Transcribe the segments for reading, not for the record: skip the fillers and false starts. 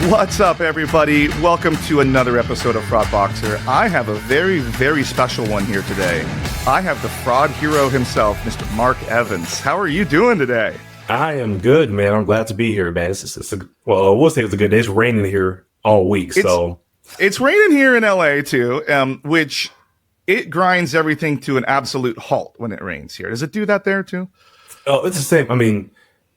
What's up, everybody? Welcome to another episode of Fraud Boxer. I have a very, very special one here today. I have the fraud hero himself, Mr. Marc Evans. How are you doing today? I am good, man. I'm glad to be here, man. We'll say it's a good day. It's raining here all week, so. It's raining here in LA, too, which it grinds everything to an absolute halt when it rains here. Does it do that there, too? Oh, it's the same. I mean,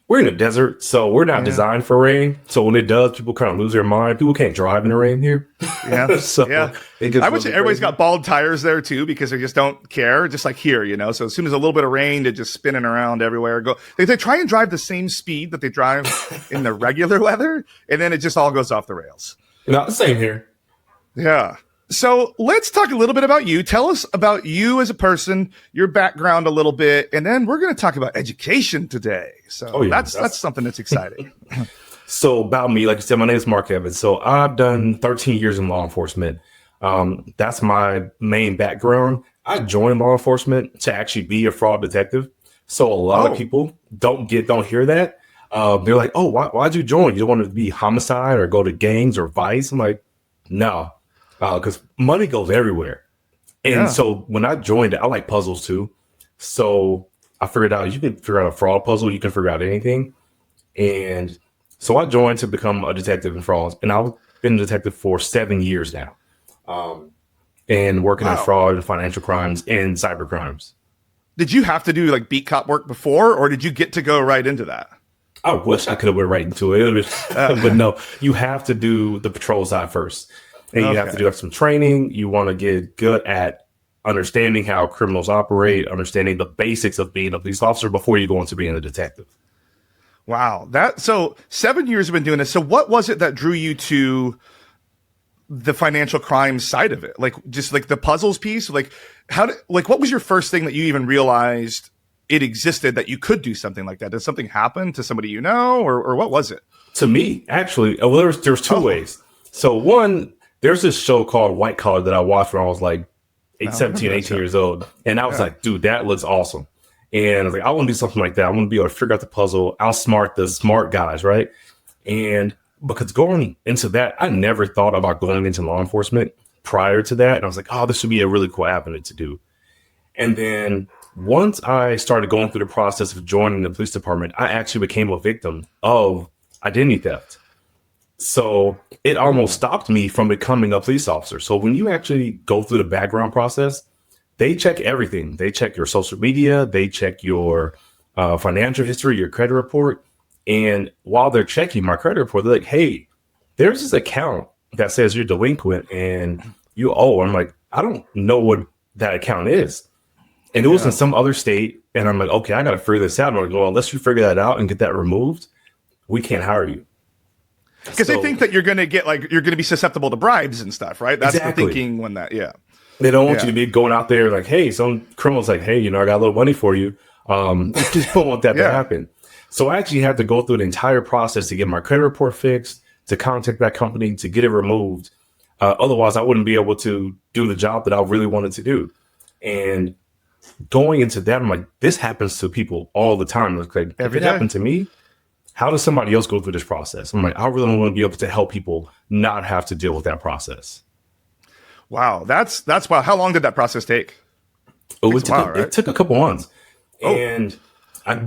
we're in a desert, so we're not designed for rain. So when it does, people kind of lose their mind. People can't drive in the rain here. Yeah. I would say everybody's got bald tires there too, because they just don't care, just like here, you know. So as soon as a little bit of rain, they're just spinning around everywhere. They try and drive the same speed that they drive in the regular weather, and then it just all goes off the rails. Not the same here. Yeah. So let's talk a little bit about you. Tell us about you as a person, your background a little bit, and then we're going to talk about education today. So that's something that's exciting. So about me, like you said, my name is Marc Evans. So I've done 13 years in law enforcement. That's my main background. I joined law enforcement to actually be a fraud detective. So a lot of people don't hear that. They're like, "Oh, why'd you join? You don't want to be homicide or go to gangs or vice?" I'm like, no. Because money goes everywhere. And so when I joined it, I like puzzles too. So I figured out you can figure out a fraud puzzle. You can figure out anything. And so I joined to become a detective in frauds. And I've been a detective for 7 years now. And working in fraud and financial crimes and cyber crimes. Did you have to do like beat cop work before, or did you get to go right into that? I wish I could have went right into it. But no, you have to do the patrol side first. And you have to do some training. You want to get good at understanding how criminals operate, understanding the basics of being a police officer before you go into being a detective. Wow. So 7 years have been doing this. So what was it that drew you to the financial crime side of it? Like just like the puzzles piece? Like what was your first thing that you even realized it existed that you could do something like that? Did something happen to somebody you know, or what was it? To me, actually, well, there's two ways. So one, there's this show called White Collar that I watched when I was like 17, 18 years old. And I was like, dude, that looks awesome. And I was like, I want to do something like that. I want to be able to figure out the puzzle, outsmart the smart guys, right? And because going into that, I never thought about going into law enforcement prior to that. And I was like, oh, this would be a really cool avenue to do. And then once I started going through the process of joining the police department, I actually became a victim of identity theft. So it almost stopped me from becoming a police officer. So when you actually go through the background process, they check everything. They check your social media. They check your financial history, your credit report. And while they're checking my credit report, they're like, hey, there's this account that says you're delinquent and you owe. I'm like, I don't know what that account is. And it was in some other state. And I'm like, okay, I got to figure this out. I'm like, well, unless you figure that out and get that removed, we can't hire you. Because they think that you're going to get you're going to be susceptible to bribes and stuff, right? That's the thinking when that, They don't want you to be going out there like, hey, some criminal's like, hey, I got a little money for you. Just don't want that to happen. So I actually had to go through the entire process to get my credit report fixed, to contact that company, to get it removed. Otherwise, I wouldn't be able to do the job that I really wanted to do. And going into that, I'm like, this happens to people all the time. It's like, if it happened to me, how does somebody else go through this process? I'm like, I really want to be able to help people not have to deal with that process. Wow. That's wow. How long did that process take? It took a couple months. And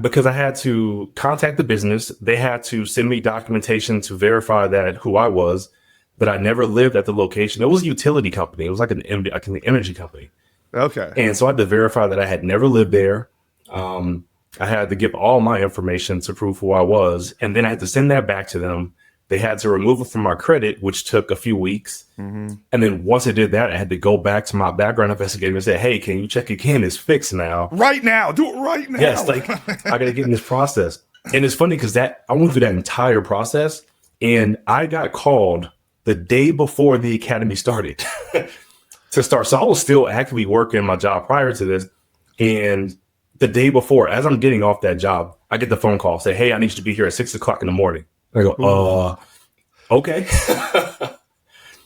because I had to contact the business, they had to send me documentation to verify that who I was, but I never lived at the location. It was a utility company. It was like an energy company. Okay. And so I had to verify that I had never lived there. I had to give all my information to prove who I was. And then I had to send that back to them. They had to remove it from my credit, which took a few weeks. Mm-hmm. And then once I did that, I had to go back to my background investigator and say, hey, can you check again? It's fixed now. Right now. Do it right now. Yes, like I got to get in this process. And it's funny because I went through that entire process and I got called the day before the academy started to start. So I was still actively working my job prior to this. And the day before, as I'm getting off that job, I get the phone call, say, hey, I need you to be here at 6 o'clock in the morning. I go, okay.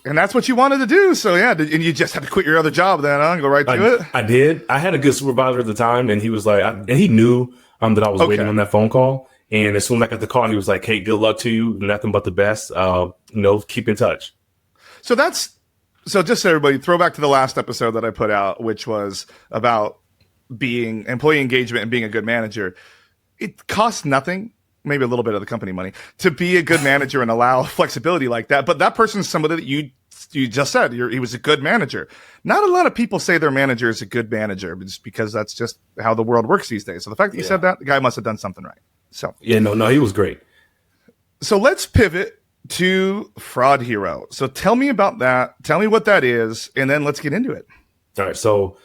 And that's what you wanted to do. So, and you just had to quit your other job then, huh? And go right to it? I did. I had a good supervisor at the time, and he was like, and he knew that I was waiting on that phone call. And as soon as I got the call, he was like, "Hey, good luck to you. Nothing but the best. Keep in touch." So just so everybody, throw back to the last episode that I put out, which was about being employee engagement and being a good manager. It costs nothing, maybe a little bit of the company money, to be a good manager and allow flexibility like that. But that person's somebody that you just said he was a good manager. Not a lot of people say their manager is a good manager, just because that's just how the world works these days. So the fact that you said that, the guy must have done something right. So no, he was great. So let's pivot to Fraud Hero. So tell me about that. Tell me what that is, and then let's get into it. All right. So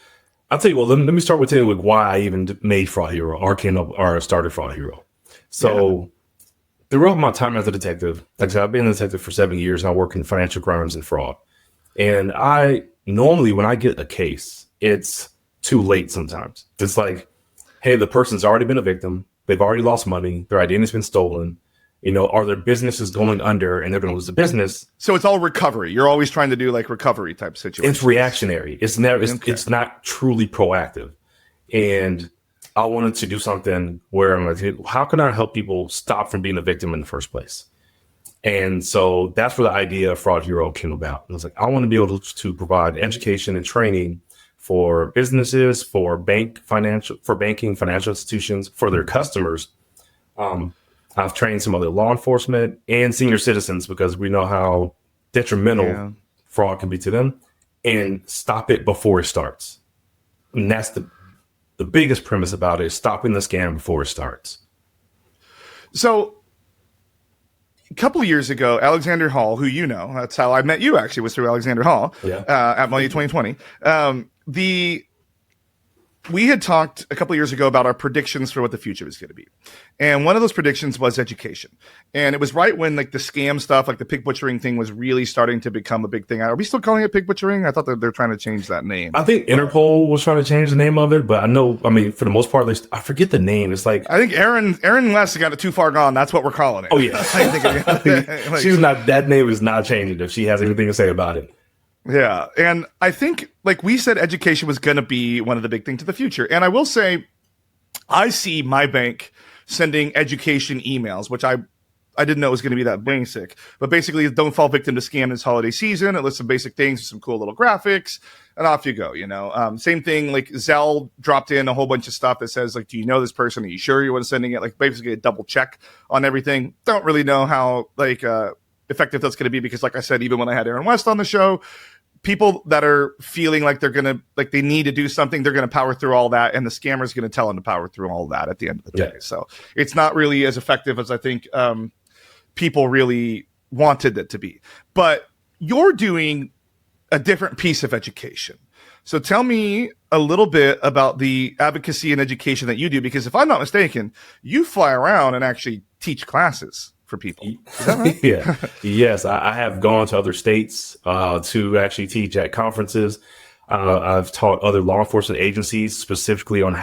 I'll tell you, let me start with telling you why I even made Fraud Hero or started Fraud Hero. So throughout my time as a detective, like I said, I've been a detective for 7 years, and I work in financial crimes and fraud. And I normally, when I get a case, it's too late sometimes. It's like, hey, the person's already been a victim. They've already lost money. Their identity's been stolen. Or their business is going under and they're going to lose the business. So it's all recovery. You're always trying to do like recovery type situations. It's reactionary. It's never. It's not truly proactive. And I wanted to do something where I'm like, how can I help people stop from being a victim in the first place? And so that's where the idea of Fraud Hero came about. I was like, I want to be able to provide education and training for businesses, for banking, financial institutions, for their customers. I've trained some other law enforcement and senior citizens because we know how detrimental fraud can be to them, and stop it before it starts. And that's the biggest premise about it, is stopping the scam before it starts. So a couple of years ago, Alexander Hall, who that's how I met you actually, was through Alexander Hall at Money 2020. We had talked a couple of years ago about our predictions for what the future was going to be. And one of those predictions was education. And it was right when like the scam stuff, like the pig butchering thing, was really starting to become a big thing. Are we still calling it pig butchering? I thought that they're trying to change that name. I think Interpol was trying to change the name of it, but for the most part, I forget the name. It's like, I think Aaron West got it too far gone. That's what we're calling it. Oh yeah. That name is not changing if she has anything to say about it. Yeah. And I think, like we said, education was going to be one of the big things to the future. And I will say, I see my bank sending education emails, which I didn't know it was going to be that basic. But basically, don't fall victim to scam this holiday season. It lists some basic things, some cool little graphics, and off you go. Same thing. Like Zelle dropped in a whole bunch of stuff that says, like, do you know this person? Are you sure you want to sending it? Like basically a double check on everything. Don't really know how effective that's going to be, because like I said, even when I had Aaron West on the show, people that are feeling like they need to do something, they're going to power through all that, and the scammer is going to tell them to power through all that at the end of the day. So it's not really as effective as I think people really wanted it to be. But you're doing a different piece of education. So tell me a little bit about the advocacy and education that you do, because if I'm not mistaken, you fly around and actually teach classes for people. Is that right? Yeah. Yes, I have gone to other states to actually teach at conferences. I've taught other law enforcement agencies specifically on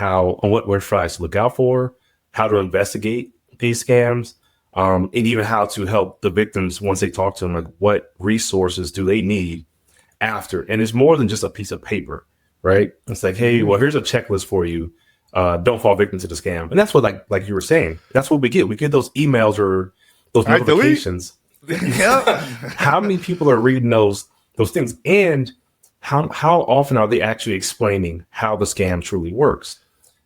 what red flags to look out for, how to investigate these scams, and even how to help the victims once they talk to them, like what resources do they need after. And it's more than just a piece of paper, right? It's like, hey, well, here's a checklist for you. Don't fall victim to the scam. And that's what, like you were saying, that's what we get. We get those emails or those notifications. Yeah. How many people are reading those things, and how often are they actually explaining how the scam truly works?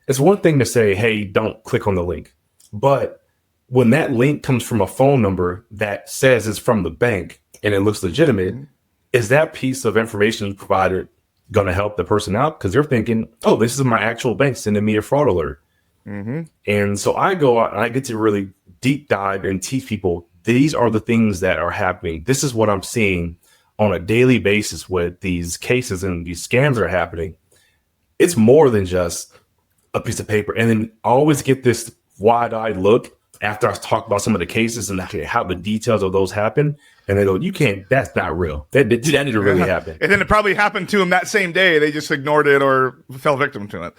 It's one thing to say, hey, don't click on the link. But when that link comes from a phone number that says it's from the bank and it looks legitimate, is that piece of information provided going to help the person out? Because they're thinking, oh, this is my actual bank sending me a fraud alert. And so I go out and I get to really deep dive and teach people, these are the things that are happening. This is what I'm seeing on a daily basis with these cases and these scams that are happening. It's more than just a piece of paper. And then I always get this wide-eyed look after I talk about some of the cases and how the details of those happen. And they go, that's not real. That didn't really happen. And then it probably happened to them that same day. They just ignored it or fell victim to it.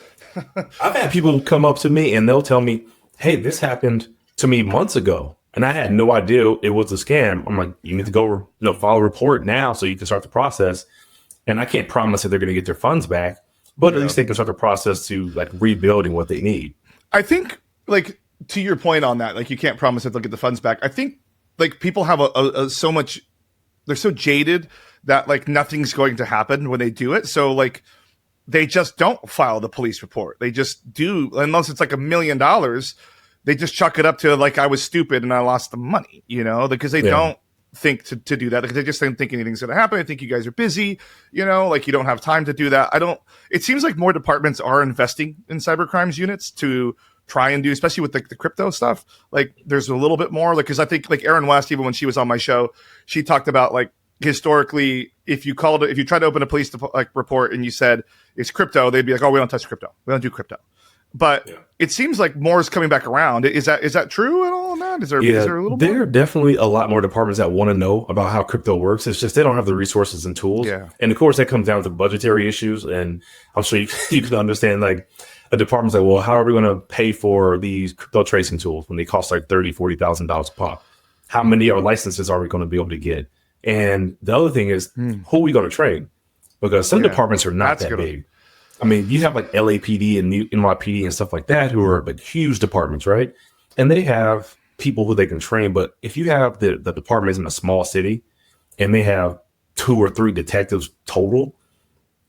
I've had people come up to me and they'll tell me, hey, this happened to me months ago, and I had no idea it was a scam. I'm like, you need to go, file a report now so you can start the process. And I can't promise that they're going to get their funds back, but at least they can start the process to like rebuilding what they need. I think like to your point on that, like you can't promise that they'll get the funds back. I think like people have a so much, they're so jaded that like nothing's going to happen when they do it. So like they just don't file the police report. They just do, unless it's like $1 million. They just chuck it up to like I was stupid and I lost the money, you know, because they don't think to do that, because they just don't think anything's going to happen. I think you guys are busy, you know, like you don't have time to do that. It seems like more departments are investing in cybercrimes units to try and do, especially with the crypto stuff. Like there's a little bit more, like, because I think like Erin West, even when she was on my show, she talked about like historically, if you tried to open a police report and you said it's crypto, they'd be like, oh, we don't touch crypto. We don't do crypto. But it seems like more is coming back around. Is that true at all, Matt? Is there a little there more? are definitely a lot more departments that want to know about how crypto works. It's just they don't have the resources and tools. Yeah. And of course, that comes down to budgetary issues. And I'm sure you can understand, like, a department's like, well, how are we going to pay for these crypto tracing tools when they cost like $30,000, $40,000 a pop? How many of our licenses are we going to be able to get? And the other thing is, who are we going to train? Because some departments are not that big. I mean, you have like LAPD and NYPD and stuff like that who are like huge departments, right? And they have people who they can train. But if you have the department in a small city and they have 2 or 3 detectives total,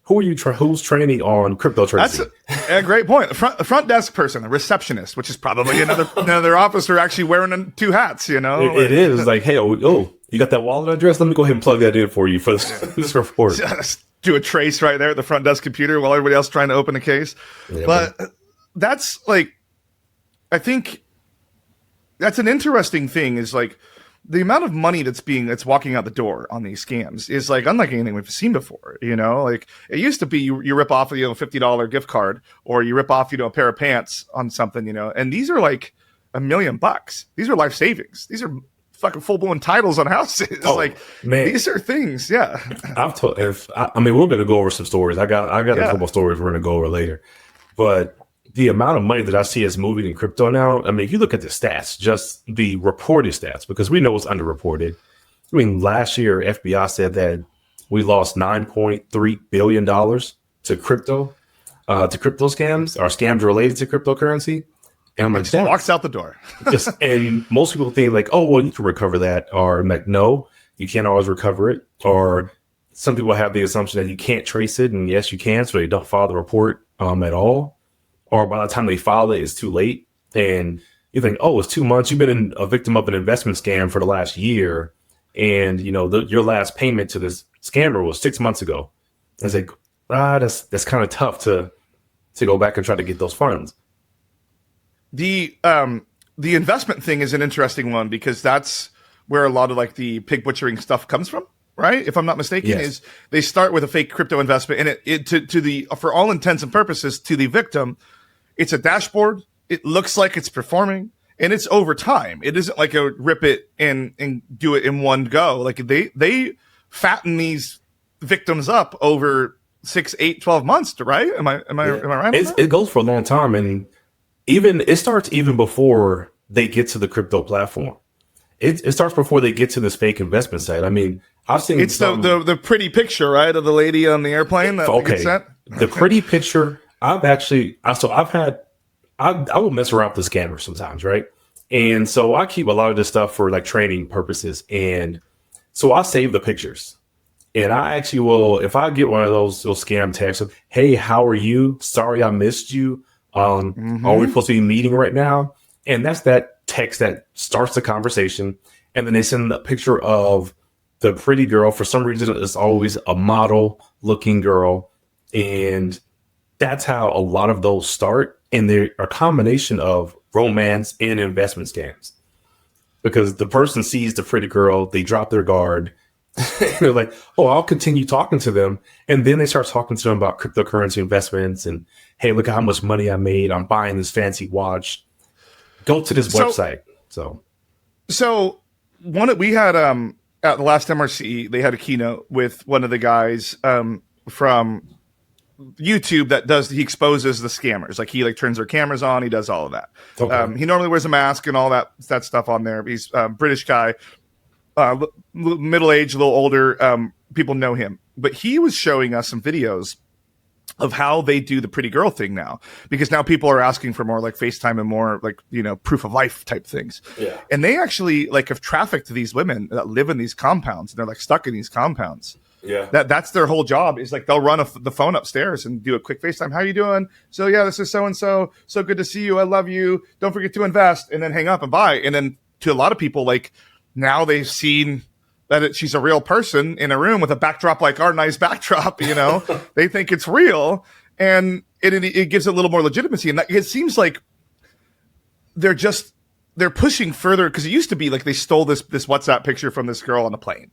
who are you? Who's training on crypto tracing? That's a great point. The front desk person, the receptionist, which is probably another officer actually wearing 2 hats. You know, it is like, hey, you got that wallet address? Let me go ahead and plug that in for you for this report. Just do a trace right there at the front desk computer while everybody else trying to open a case. Yeah, but that's like, I think that's an interesting thing. Is like the amount of money that's walking out the door on these scams is like unlike anything we've seen before. You know, like it used to be you rip off a $50 gift card, or you rip off a pair of pants on something, you know, and these are like $1 million. These are life savings. These are fucking full blown titles on houses. Like, man, these are things. Yeah, I've told. I mean, we're going to go over some stories. I got a couple stories we're going to go over later, but the amount of money that I see is moving in crypto now. I mean, if you look at the stats, just the reported stats, because we know it's underreported. I mean, last year, FBI said that we lost $9.3 billion to crypto scams, or scams related to cryptocurrency. And I'm like, just walks out the door. And most people think like, oh, well, you can recover that. Or I'm like, no, you can't always recover it. Or some people have the assumption that you can't trace it. And yes, you can. So they don't file the report at all. Or by the time they file it, it's too late. And you think, oh, it's 2 months. You've been a victim of an investment scam for the last year. And, your last payment to this scammer was 6 months ago. I was like, that's kind of tough to go back and try to get those funds. The investment thing is an interesting one, because that's where a lot of like the pig butchering stuff comes from, right? If I'm not mistaken, is they start with a fake crypto investment, and it to the, for all intents and purposes, to the victim, it's a dashboard. It looks like it's performing, and it's over time. It isn't like a rip it and do it in one go. Like they fatten these victims up over 6, 8, 12 months, right? Am I right? It goes for a long time, and it starts even before they get to the crypto platform. It starts before they get to this fake investment site. I mean, I've seen it's the pretty picture, right, of the lady on the airplane that gets sent. The pretty picture. I will mess around with the scanner sometimes, right? And so I keep a lot of this stuff for like training purposes, and so I save the pictures. And I actually will, if I get one of those scam texts of, "Hey, how are you? Sorry I missed you. Are we supposed to be meeting right now?" And that's that text that starts the conversation. And then they send a picture of the pretty girl. For some reason, it's always a model looking girl. And that's how a lot of those start. And they're a combination of romance and investment scams, because the person sees the pretty girl, they drop their guard. They're like, oh, I'll continue talking to them. And then they start talking to them about cryptocurrency investments and, hey, look at how much money I made. I'm buying this fancy watch. Go to this website. So we had at the last MRC, they had a keynote with one of the guys from YouTube he exposes the scammers. Like he turns their cameras on. He does all of that. Okay. He normally wears a mask and all that stuff on there. He's a British guy. Middle-aged, a little older. People know him, but he was showing us some videos of how they do the pretty girl thing now, because now people are asking for more like FaceTime and more like, proof of life type things. Yeah. And they actually like have trafficked these women that live in these compounds, and they're like stuck in these compounds. Yeah. That's their whole job, is like they'll run the phone upstairs and do a quick FaceTime. How you doing? So yeah, this is so-and-so. So good to see you. I love you. Don't forget to invest, and then hang up and bye. And then to a lot of people, like now they've seen that she's a real person in a room with a backdrop like our nice backdrop, they think it's real, and it gives it a little more legitimacy. And it seems like they're pushing further, because it used to be like they stole this WhatsApp picture from this girl on a plane,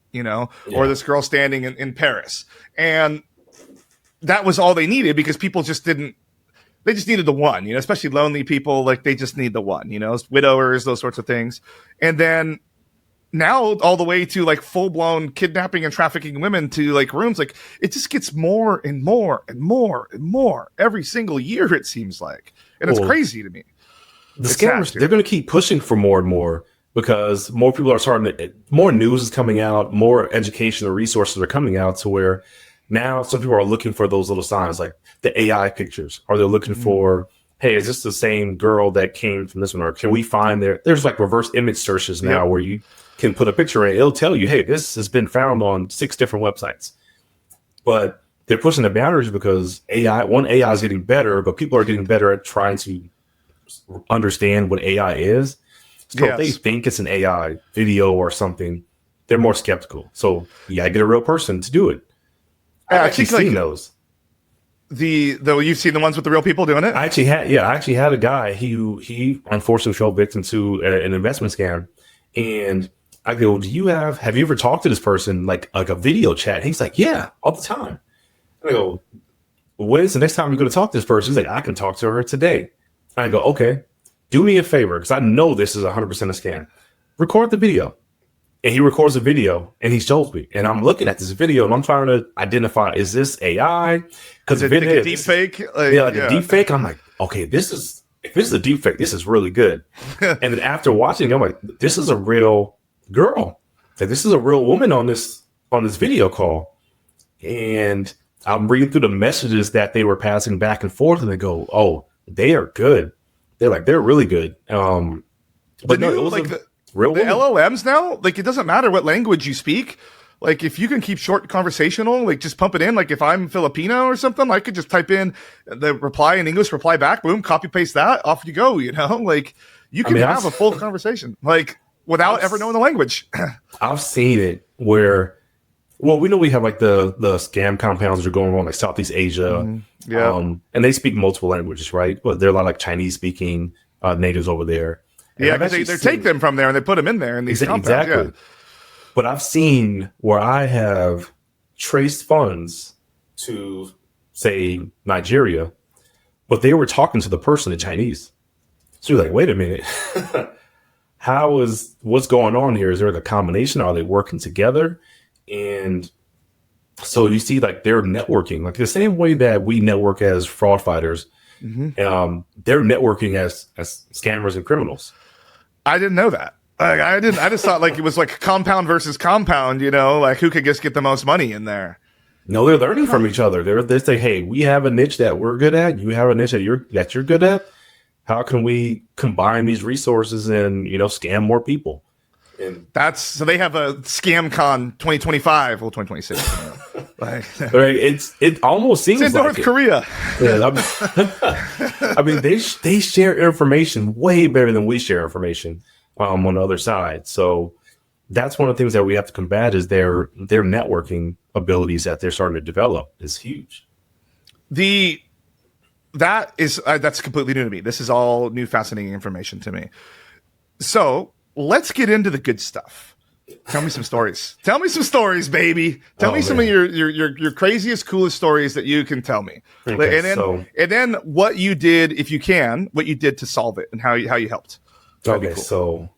or this girl standing in Paris. And that was all they needed, because people just they just needed the one, especially lonely people. Like they just need the one, widowers, those sorts of things. And then now all the way to like full blown kidnapping and trafficking women to like rooms. Like it just gets more and more and more and more every single year, it seems like. And it's crazy to me. The scammers, they're going to keep pushing for more and more, because more people are more news is coming out, more educational resources are coming out, to where now some people are looking for those little signs, like the AI pictures, or they're looking for, hey, is this the same girl that came from this one? Or can we find there's like reverse image searches now where you can put a picture in, it'll tell you, hey, this has been found on 6 different websites. But they're pushing the boundaries because AI is getting better, but people are getting better at trying to understand what AI is. So if they think it's an AI video or something, they're more skeptical. So you gotta get a real person to do it. I've actually seen those. You've seen the ones with the real people doing it? I actually had a guy he unfortunately fell victim to an investment scam. And I go, have you ever talked to this person, like a video chat? And he's like, yeah, all the time. And I go, when's the next time you're going to talk to this person? He's like, I can talk to her today. And I go, okay, do me a favor, because I know this is 100% a scam. Record the video. And he records a video and he shows me. And I'm looking at this video and I'm trying to identify, is this AI? Because it's like a deep fake. A deep fake. I'm like, okay, if this is a deep fake, this is really good. And then after watching, I'm like, this is a real girl. Like, this is a real woman on this video call. And I'm reading through the messages that they were passing back and forth, and they go, oh, they are good. They're really good. But no, it was like the LLMs now, like it doesn't matter what language you speak. Like if you can keep short conversational, like just pump it in. Like if I'm Filipino or something, I could just type in the reply in English, reply back, boom, copy paste that, off you go. Like you can have a full conversation, like without ever knowing the language. I've seen it where, well, we know we have like the scam compounds that are going on like Southeast Asia, and they speak multiple languages, right? But there are a lot of like Chinese speaking natives over there. And because they take them from there and they put them in there in these compounds. Exactly. Yeah. But I've seen where I have traced funds to, say, Nigeria, but they were talking to the person in Chinese. So you're like, wait a minute. What's going on here? Is there a combination? Are they working together? And so you see, like, they're networking, like the same way that we network as fraud fighters. They're networking as scammers and criminals. I didn't know that. Like, I just thought like it was like compound versus compound, like who could just get the most money in there. No, they're learning from each other. They say, hey, we have a niche that we're good at. You have a niche that you're good at. How can we combine these resources and, scam more people? And so they have a scam con 2025, well, 2026. Right, it almost seems it's in like North Korea. Yeah, I mean, they share information way better than we share information on the other side. So that's one of the things that we have to combat is their networking abilities that they're starting to develop is huge. That's completely new to me. This is all new, fascinating information to me. So let's get into the good stuff. Tell me some stories. Tell me some stories, baby. Tell me some of your craziest, coolest stories that you can tell me. Okay, and then what you did, if you can, what you did to solve it and how you helped. Okay, cool. So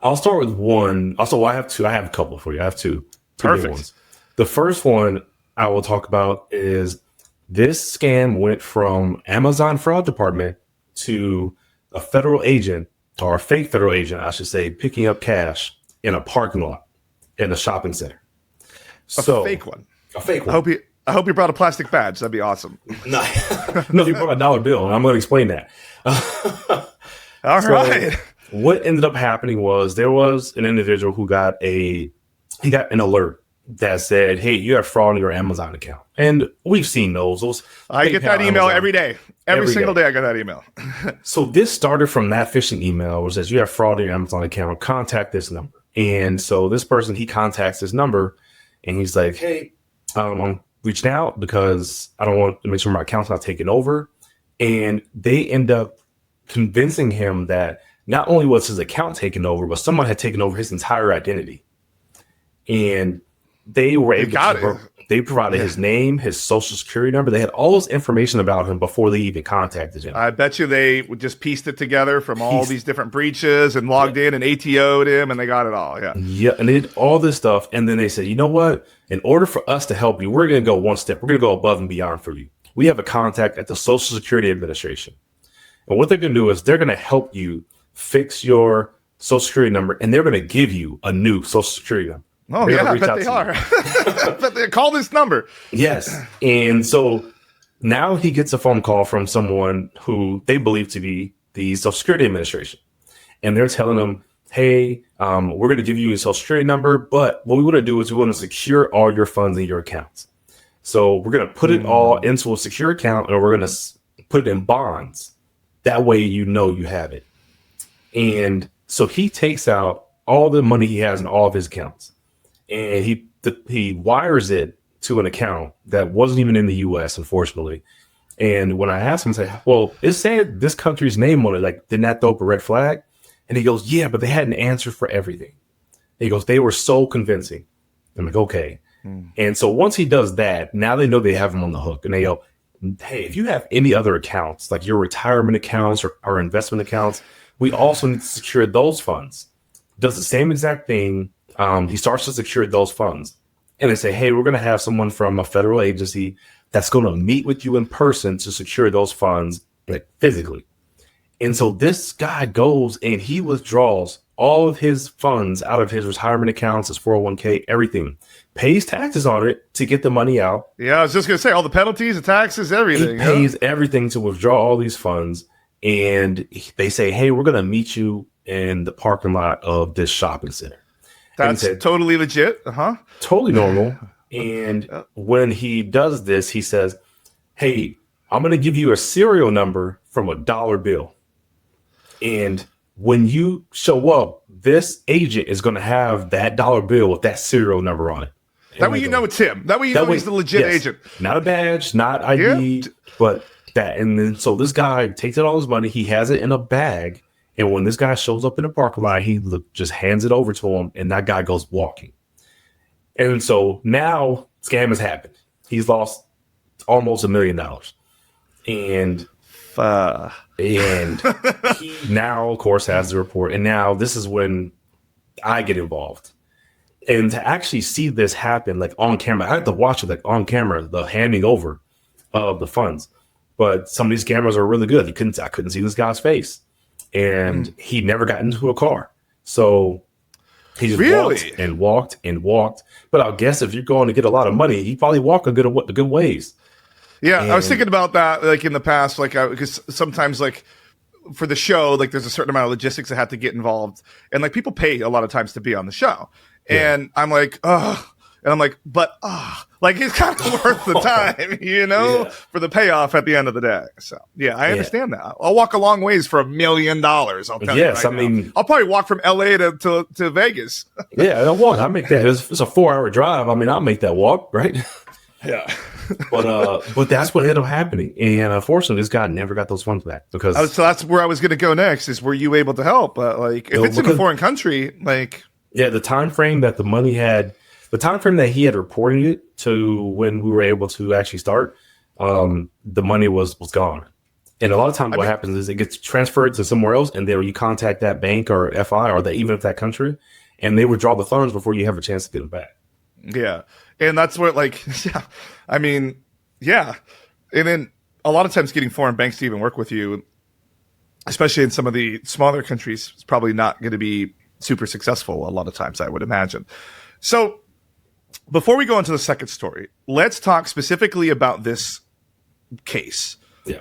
I'll start with one. Also, I have two. I have a couple for you. I have two. Perfect. Ones. The first one I will talk about is this scam went from Amazon fraud department to a federal agent, or a fake federal agent, I should say, picking up cash in a parking lot in a shopping center. A fake one. A fake one. I hope you brought a plastic badge. That'd be awesome. No, no, you brought a dollar bill, and I'm going to explain that. All right. What ended up happening was there was an individual who got an alert that said, "Hey, you have fraud in your Amazon account," and we've seen those. I get that email Amazon every day. Every single day I get that email. So this started from that phishing email, which says you have fraud in your Amazon account. Contact this number. And so this person, he contacts this number, and he's like, "Hey, I'm reaching out because I don't want to make sure my account's not taken over." And they end up convincing him that not only was his account taken over, but someone had taken over his entire identity. And they were able to, they provided his name, his social security number. They had all this information about him before they even contacted him. I bet you they just pieced it together from all these different breaches and logged in and ATO'd him, and they got it all. Yeah, and they did all this stuff. And then they said, you know what? In order for us to help you, we're going to go one step. We're going to go above and beyond for you. We have a contact at the Social Security Administration. And what they're going to do is they're going to help you fix your social security number, and they're going to give you a new social security number. Oh, yeah, I bet they are. But they call this number. Yes. And so now he gets a phone call from someone who they believe to be the Social Security Administration. And they're telling him, hey, we're going to give you a social security number, but what we want to do is we want to secure all your funds in your accounts. So we're going to put it all into a secure account, and we're going to put it in bonds. That way you know you have it. And so he takes out all the money he has in all of his accounts. And he wires it to an account that wasn't even in the U.S., unfortunately. And when I asked him, I said, well, it said this country's name on it. Like, didn't that throw up a red flag? And he goes, yeah, but they had an answer for everything. He goes, they were so convincing. I'm like, okay. And so once he does that, now they know they have him on the hook. And they go, hey, if you have any other accounts, like your retirement accounts or investment accounts, we also need to secure those funds. Does the same exact thing. He starts to secure those funds, and they say, hey, we're going to have someone from a federal agency that's going to meet with you in person to secure those funds, like physically. And so this guy goes and he withdraws all of his funds out of his retirement accounts, his 401k, everything, pays taxes on it to get the money out. Yeah, I was just going to say all the penalties, the taxes, everything. He pays everything to withdraw all these funds. And they say, hey, we're going to meet you in the parking lot of this shopping center. That's totally legit. Totally normal. And when he does this, he says, hey, I'm going to give you a serial number from a dollar bill. And when you show up, this agent is going to have that dollar bill with that serial number on it. That way you know it's him. That way you know he's the legit agent. Not a badge, not ID, but that. And then so this guy takes out all his money. He has it in a bag. And when this guy shows up in the parking lot, he just hands it over to him, and that guy goes walking. And so now scam has happened. He's lost almost $1 million. And he now, of course, has the report. And now this is when I get involved. And to actually see this happen, like on camera, I had to watch it like on camera, the handing over of the funds. But some of these cameras are really good. I couldn't see this guy's face. And he never got into a car. So he just walked and walked. But I guess if you're going to get a lot of money, he probably walked a good ways. Yeah, I was thinking about that like in the past, like because sometimes like for the show, like there's a certain amount of logistics that have to get involved. And like people pay a lot of times to be on the show. And I'm like, oh, and I'm like, but like it's kind of worth the time, for the payoff at the end of the day. So yeah, I understand that. I'll walk a long ways for $1 million. I'll tell you. Yes, I mean, I'll probably walk from LA to Vegas. Yeah, I'll walk. I make that. It's a 4-hour drive. I mean, I'll make that walk, right? Yeah. But that's what ended up happening, and unfortunately, this guy never got those funds back because. So that's where I was going to go next. Is were you able to help? Like if it's in a foreign country, like the time frame that the money had. The time frame that he had reported it to when we were able to actually start, the money was gone. And a lot of times what happens is it gets transferred to somewhere else, and then you contact that bank or FI or even if that country, and they withdraw the funds before you have a chance to get them back. Yeah. And that's what I mean, yeah. And then a lot of times getting foreign banks to even work with you, especially in some of the smaller countries, is probably not going to be super successful a lot of times, I would imagine. So Before we go into the second story, let's talk specifically about this case. Yeah.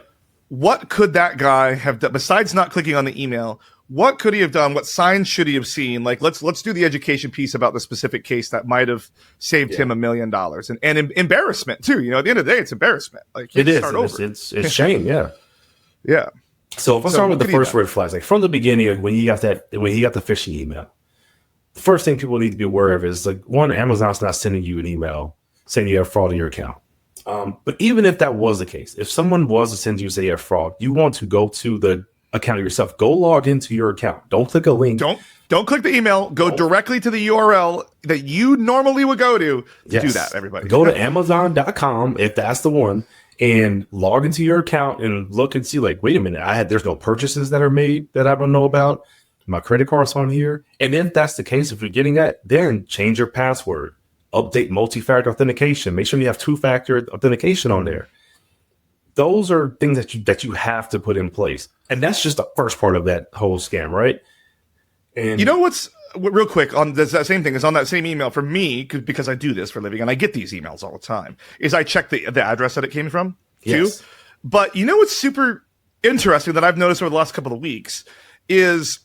What could that guy have done besides not clicking on the email? What could he have done? What signs should he have seen? Like, let's do the education piece about the specific case that might have saved him $1 million and embarrassment too. You know, at the end of the day, it's embarrassment. Like, it is. It's shame. Yeah. Yeah. So if I start with the first red flags, like from the beginning, when he got the phishing email, the first thing people need to be aware of is like, one, Amazon's not sending you an email saying you have fraud in your account. But even if that was the case, if someone was to send you say you have fraud, you want to go to the account yourself. Go log into your account. Don't click a link. Don't click the email. Go directly to the URL that you normally would go to. Do that, everybody. Go to Amazon.com if that's the one, and log into your account and look and see, like, wait a minute, there's no purchases that are made that I don't know about. My credit card's on here. And if that's the case, if you're getting that, then change your password. Update multi-factor authentication. Make sure you have two-factor authentication on there. Those are things that you have to put in place. And that's just the first part of that whole scam, right? And you know what's real quick on that same thing is on that same email for me, because I do this for a living and I get these emails all the time, is I check the address that it came from too. Yes. But you know what's super interesting that I've noticed over the last couple of weeks is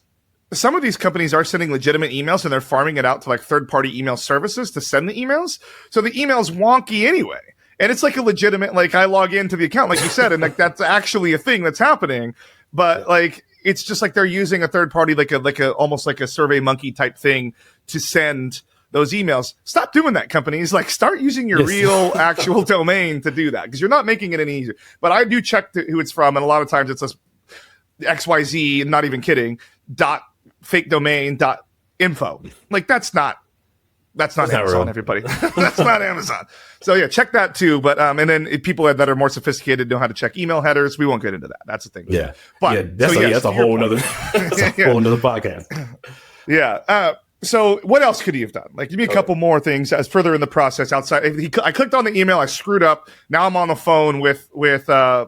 some of these companies are sending legitimate emails and they're farming it out to like third-party email services to send the emails. So the email's wonky anyway. And it's like a legitimate, like I log into the account, like you said, and like that's actually a thing that's happening. But like, it's just like they're using a third party, like a almost like a Survey Monkey type thing to send those emails. Stop doing that, companies. Like, start using your real actual domain to do that, because you're not making it any easier. But I do check who it's from, and a lot of times it's a XYZ, not even kidding, fake domain info. Like that's not Amazon, everybody. That's not Amazon. So yeah, check that too. But and then people that are more sophisticated know how to check email headers. We won't get into that. That's the thing. Yeah, but that's a whole nother podcast. Yeah. So what else could he have done? Like, give me a couple more things as further in the process outside. I clicked on the email. I screwed up. Now I'm on the phone with I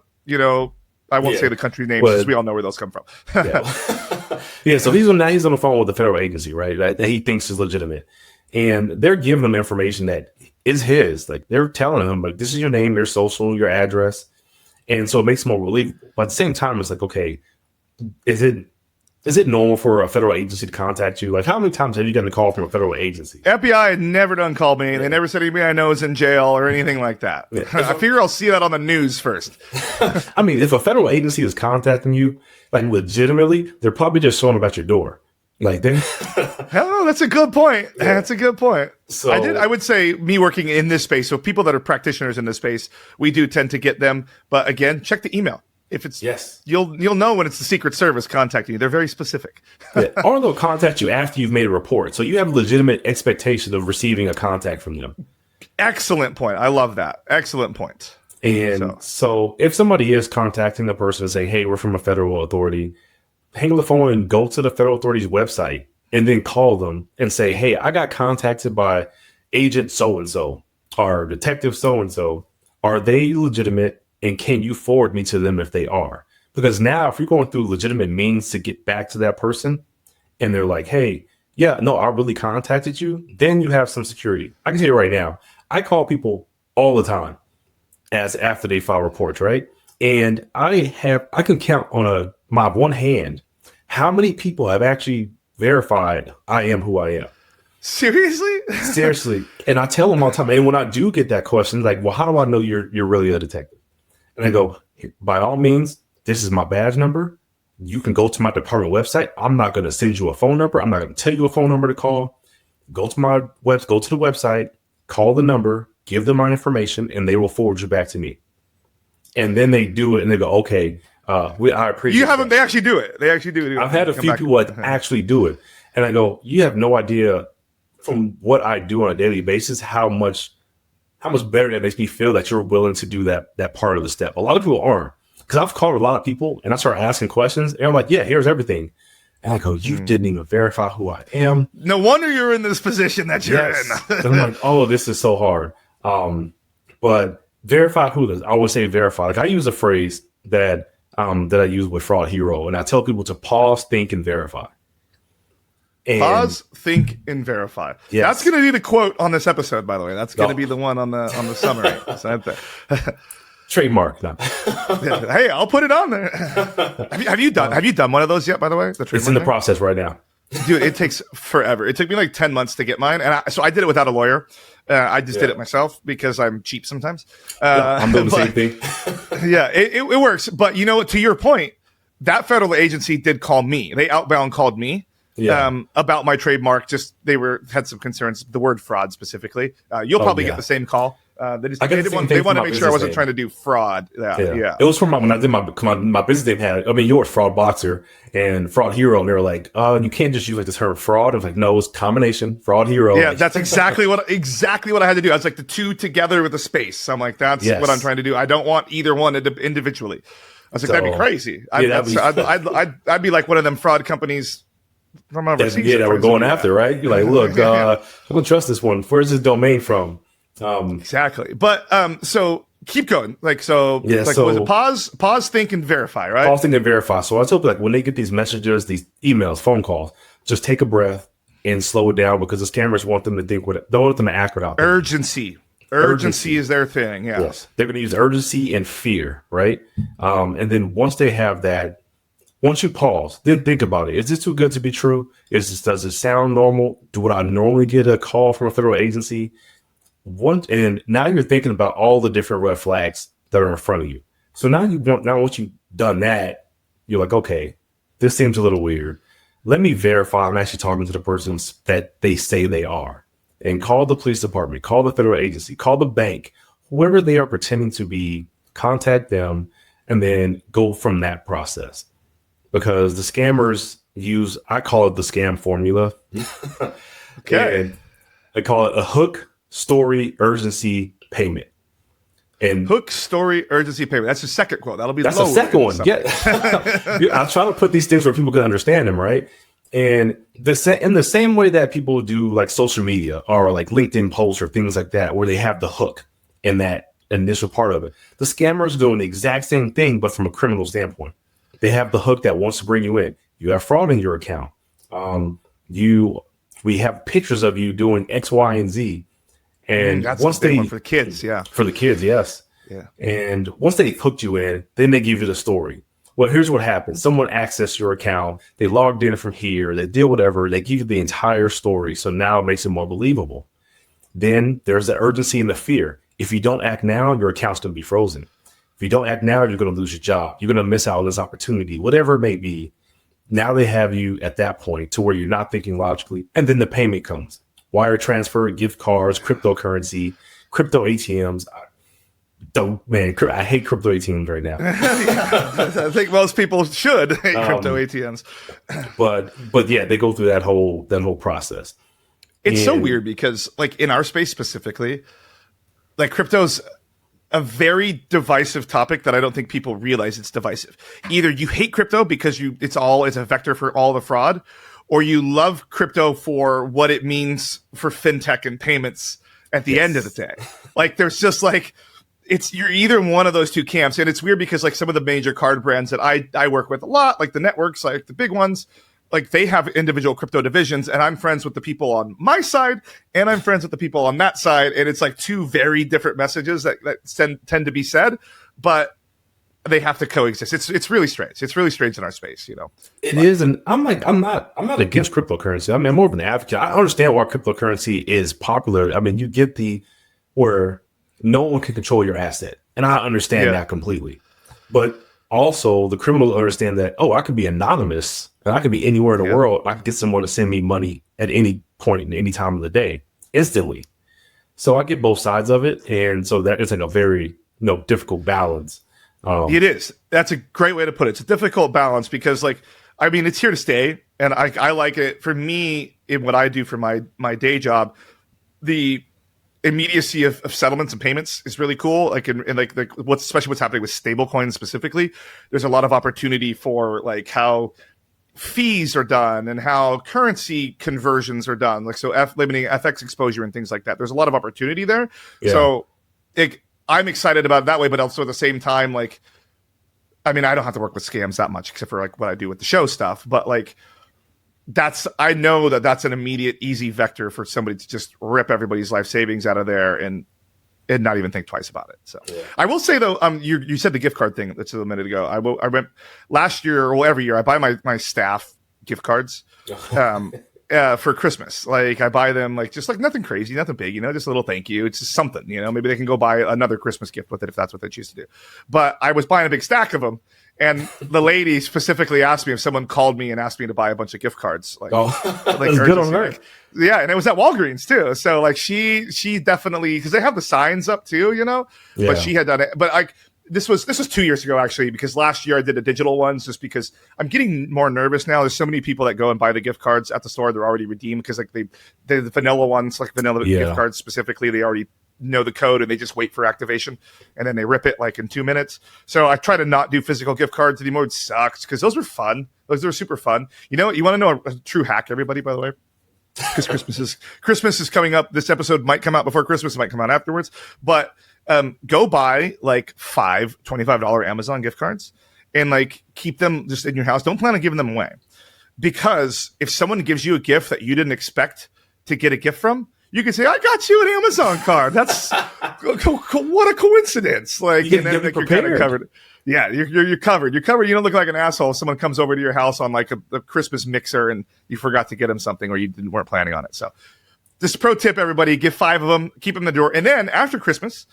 won't say the country names because we all know where those come from. Yeah. So he's on the phone with the federal agency, right? That he thinks is legitimate. And they're giving him information that is his. Like, they're telling him, like, this is your name, your social, your address. And so it makes him more believable. But at the same time, it's like, okay, is it normal for a federal agency to contact you? Like, how many times have you gotten a call from a federal agency? FBI had never done called me. They never said anybody I know is in jail or anything like that. Yeah. I figure I'll see that on the news first. I mean, if a federal agency is contacting you, like, legitimately, they're probably just showing up at your door. Like, oh, that's a good point. Yeah. That's a good point. So I would say, me working in this space, so people that are practitioners in this space, we do tend to get them. But again, check the email. If it's you'll know when it's the Secret Service contacting you. They're very specific. Or they'll contact you after you've made a report, so you have legitimate expectation of receiving a contact from them. Excellent point. I love that. Excellent point. And so if somebody is contacting the person and say, "Hey, we're from a federal authority," hang up the phone and go to the federal authority's website and then call them and say, "Hey, I got contacted by agent so-and-so or detective so-and-so. Are they legitimate? And can you forward me to them if they are?" Because now if you're going through legitimate means to get back to that person and they're like, "Hey, yeah, no, I really contacted you," then you have some security. I can tell you right now, I call people all the time after they file reports, right? And I can count on my one hand how many people have actually verified I am who I am. Seriously. And I tell them all the time, and when I do get that question, like, "Well, how do I know you're really a detective?" And I go, "By all means, this is my badge number. You can go to my department website. I'm not going to send you a phone number. I'm not going to tell you a phone number to call. Go to the website, call the number, give them my information, and they will forward you back to me." And then they do it, and they go, "Okay, I appreciate." You haven't? They actually do it. They actually do it. I've had a few people that actually do it, and I go, "You have no idea from what I do on a daily basis how much better that makes me feel that you're willing to do that part of the step." A lot of people aren't, because I've called a lot of people and I start asking questions and I'm like, "Yeah, here's everything." And I go, "You didn't even verify who I am. No wonder you're in this position that you're in." And I'm like, "Oh, this is so hard." But verify who does. I always say verify. Like, I use a phrase that I use with Fraud Hero, and I tell people to pause, think, and verify. And Pause, think, and verify. Yes. That's going to be the quote on this episode, by the way. That's going to be the one on the summary. Trademark. No. Hey, I'll put it on there. Have you done one of those yet, by the way? It's in the process right now. Dude, it takes forever. It took me like 10 months to get mine. And so I did it without a lawyer. I just did it myself because I'm cheap sometimes. I'm doing the same thing. Yeah, it works. But to your point, that federal agency did call me. They outbound called me. About my trademark. Just they had some concerns. The word fraud specifically. You'll probably get the same call. They want to make sure I wasn't trying to do fraud. Yeah. It was from when I did my business name had. I mean, yours Fraud Boxer and Fraud Hero, and they were like, you can't just use like the term fraud. I was like, no, it's combination Fraud Hero. Yeah, that's exactly what I had to do. I was like the two together with a space. I'm like, that's what I'm trying to do. I don't want either one individually. I was like, that'd be crazy. I'd be like one of them fraud companies from overseas. That we're going after, right? You're like, look, I don't trust this one. Where's this domain from? Exactly. But so keep going. Was it pause, think, and verify, right? Pause, think, and verify. So I tell people, like, when they get these messages, these emails, phone calls, just take a breath and slow it down, because the scammers want them to think they want them to act without urgency. Urgency is their thing. Yes. They're going to use urgency and fear, right? And then once they have that, once you pause, then think about it. Is this too good to be true? Does it sound normal? Would I normally get a call from a federal agency? And now you're thinking about all the different red flags that are in front of you. So now once you've done that, you're like, okay, this seems a little weird. Let me verify I'm actually talking to the persons that they say they are. And call the police department, call the federal agency, call the bank, whoever they are pretending to be, contact them, and then go from that process. Because the scammers I call it the scam formula. Okay. And I call it a hook, story, urgency, payment. And hook, story, urgency, payment. That's the second quote. That'll be the second one. Yeah. I try to put these things where people can understand them, right? And in the same way that people do like social media or like LinkedIn posts or things like that, where they have the hook in that initial part of it, the scammers are doing the exact same thing, but from a criminal standpoint. They have the hook that wants to bring you in. You have fraud in your account. We have pictures of you doing X, Y, and Z. And that's once the big one for the kids, for the kids, yes. Yeah. And once they hooked you in, then they give you the story. Well, here's what happens. Someone accessed your account. They logged in from here. They did whatever. They give you the entire story. So now it makes it more believable. Then there's the urgency and the fear. If you don't act now, your account's going to be frozen. If you don't act now, you're going to lose your job. You're going to miss out on this opportunity, whatever it may be. Now they have you at that point to where you're not thinking logically. And then the payment comes. Wire transfer, gift cards, cryptocurrency, crypto ATMs. I hate crypto ATMs right now. I think most people should hate crypto ATMs. But yeah, they go through that whole process. It's so weird because, like, in our space specifically, like, crypto's a very divisive topic that I don't think people realize it's divisive. Either you hate crypto because it's a vector for all the fraud, or you love crypto for what it means for fintech and payments at the end of the day. Like, there's just like, you're either one of those two camps. And it's weird because, like, some of the major card brands that I work with a lot, like the networks, like the big ones, like, they have individual crypto divisions, and I'm friends with the people on my side and I'm friends with the people on that side. And it's like two very different messages that tend to be said, but they have to coexist. It's really strange. It's really strange in our space, It is. And I'm not against cryptocurrency. I mean, I'm more of an advocate. I understand why cryptocurrency is popular. I mean, you get where no one can control your asset. And I understand that completely. But also the criminals understand that, I could be anonymous and I could be anywhere in the world. I could get someone to send me money at any point in any time of the day instantly. So I get both sides of it. And so that is like a very difficult balance. It is. That's a great way to put it. It's a difficult balance because, like, I mean, it's here to stay. And I like it. For me, in what I do for my day job, the immediacy of settlements and payments is really cool. Like, especially what's happening with stablecoins specifically, there's a lot of opportunity for, like, how fees are done and how currency conversions are done. Like, so limiting FX exposure and things like that. There's a lot of opportunity there. Yeah. So I'm excited about it that way, but also at the same time, like, I mean, I don't have to work with scams that much except for, like, what I do with the show stuff. But, like, I know that's an immediate, easy vector for somebody to just rip everybody's life savings out of there and not even think twice about it. So I will say though, you said the gift card thing that's a minute ago. I went last year, or every year I buy my staff gift cards, for Christmas. Like I buy them just nothing crazy, nothing big, just a little thank you. It's just something, maybe they can go buy another Christmas gift with it if that's what they choose to do. But I was buying a big stack of them. And the lady specifically asked me if someone called me and asked me to buy a bunch of gift cards. Like good on her. Yeah, and it was at Walgreens too. So she definitely, because they have the signs up too, Yeah. But she had done it. But this was 2 years ago actually, because last year I did the digital ones just because I'm getting more nervous now. There's so many people that go and buy the gift cards at the store. They're already redeemed because the vanilla ones, vanilla gift cards specifically, they already know the code and they just wait for activation and then they rip it in 2 minutes. So I try to not do physical gift cards anymore. It sucks because those were fun. Those were super fun. You want to know a true hack, everybody, by the way? Because Christmas is coming up. This episode might come out before Christmas. It might come out afterwards. But go buy 5 $25 Amazon gift cards and keep them just in your house. Don't plan on giving them away, because if someone gives you a gift that you didn't expect to get a gift from, you can say, I got you an Amazon card. That's what a coincidence. And then you're kind of covered. Yeah, you're covered. You're covered. You don't look like an asshole if someone comes over to your house on a Christmas mixer and you forgot to get them something or you weren't planning on it. So this pro tip, everybody, get 5 of them, keep them in the drawer. And then after Christmas,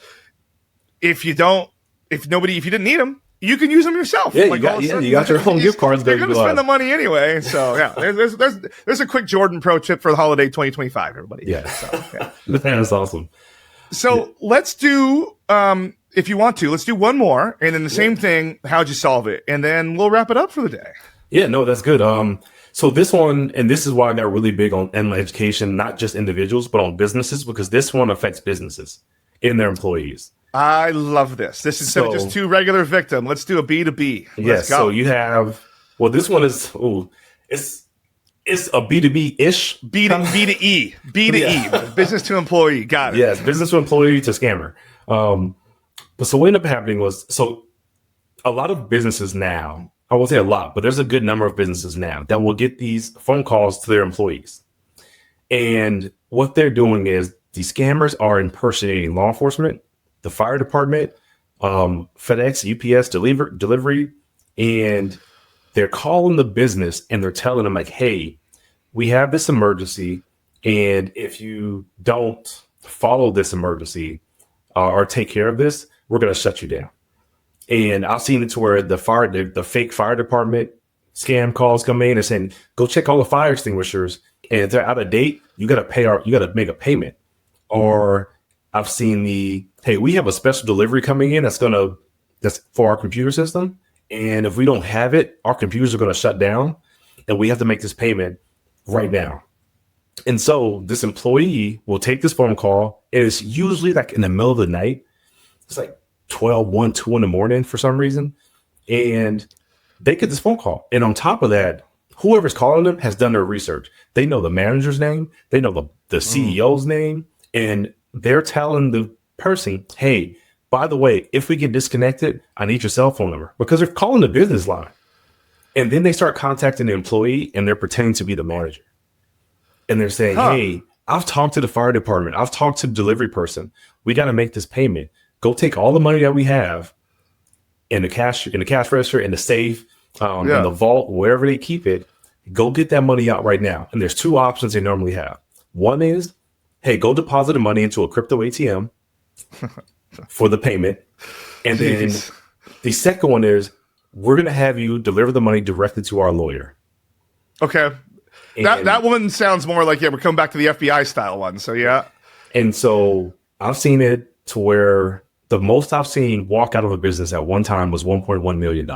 if you didn't need them, you can use them yourself. Yeah, you got your own gift cards. You're going to spend the money anyway. So yeah, there's a quick Jordan pro tip for the holiday 2025, everybody. Yeah, so, yeah. That's awesome. So let's do, if you want to, let's do one more, and then the same thing. How'd you solve it? And then we'll wrap it up for the day. Yeah, no, that's good. So this one, and this is why I got really big on animal education, not just individuals, but on businesses, because this one affects businesses and their employees. I love this. This is instead of just 2 regular victim. Let's do a B2B. Yes. So you have, this one is, it's a B2B-ish. B to E. Business to employee. Got it. Yes. Business to employee to scammer. But so what ended up happening was, a lot of businesses now, I won't say a lot, but there's a good number of businesses now that will get these phone calls to their employees. And what they're doing is these scammers are impersonating law enforcement, the fire department, FedEx, UPS delivery, and they're calling the business and they're telling them hey, we have this emergency, and if you don't follow this emergency or take care of this, we're going to shut you down. And I've seen it to where the fake fire department scam calls come in and saying, go check all the fire extinguishers, and if they're out of date, you got to make a payment. Or I've seen hey, we have a special delivery coming in that's for our computer system. And if we don't have it, our computers are going to shut down and we have to make this payment right now. And so this employee will take this phone call, and it's usually in the middle of the night. It's 12, 1, 2 in the morning for some reason. And they get this phone call. And on top of that, whoever's calling them has done their research. They know the manager's name. They know the CEO's name. And they're telling the person, hey, by the way, if we get disconnected, I need your cell phone number, because they're calling the business line. And then they start contacting the employee and they're pretending to be the manager. And they're saying, hey, I've talked to the fire department. I've talked to the delivery person. We got to make this payment. Go take all the money that we have in the cash register, in the safe, in the vault, wherever they keep it. Go get that money out right now. And there's 2 options they normally have. One is, hey, go deposit the money into a crypto ATM for the payment. And then the second one is, we're going to have you deliver the money directly to our lawyer. Okay. That one sounds more like, we're coming back to the FBI style one. So, yeah. And so I've seen it to where the most I've seen walk out of a business at one time was $1.1 million.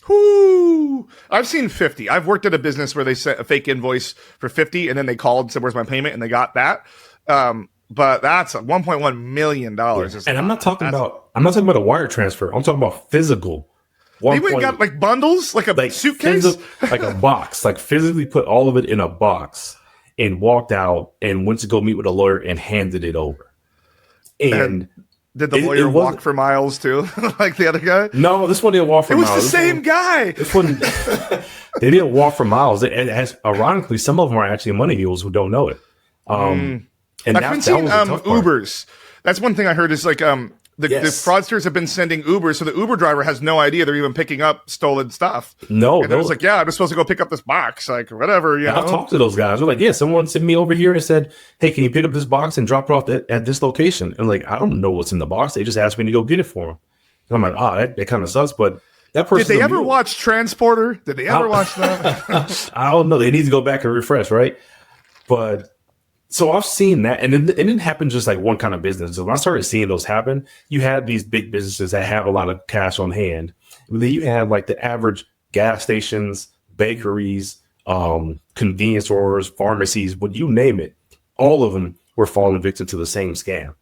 Whoo! I've seen 50. I've worked at a business where they sent a fake invoice for 50 and then they called and said, where's my payment? And they got that. But that's $1.1 million. Yeah. And I'm not talking about a wire transfer. I'm talking about physical. They even got bundles, a suitcase, like a box, physically put all of it in a box and walked out and went to go meet with a lawyer and handed it over. And Did the It lawyer wasn't- walk for miles too, like the other guy? No, this one didn't walk for It was miles. the same guy. This one, they didn't walk for miles. Ironically, some of them are actually money mules who don't know it. And I've that been was seeing the tough part. Ubers. That's one thing I heard is like the fraudsters have been sending Ubers, so the Uber driver has no idea they're even picking up stolen stuff. No, and it was like, yeah, I'm just supposed to go pick up this box, like whatever. You know, I've talked to those guys. They're like, yeah, someone sent me over here and said, hey, can you pick up this box and drop it off at this location? And like, I don't know what's in the box. They just asked me to go get it for them. And I'm like, that kind of sucks. But that person. Did they ever watch Transporter? Did they ever watch that? I don't know. They need to go back and refresh, right? But so I've seen that, and it didn't happen just like one kind of business. So when I started seeing those happen, you had these big businesses that have a lot of cash on hand. And then you had like the average gas stations, bakeries, convenience stores, pharmacies, what you name it. All of them were falling victim to the same scam.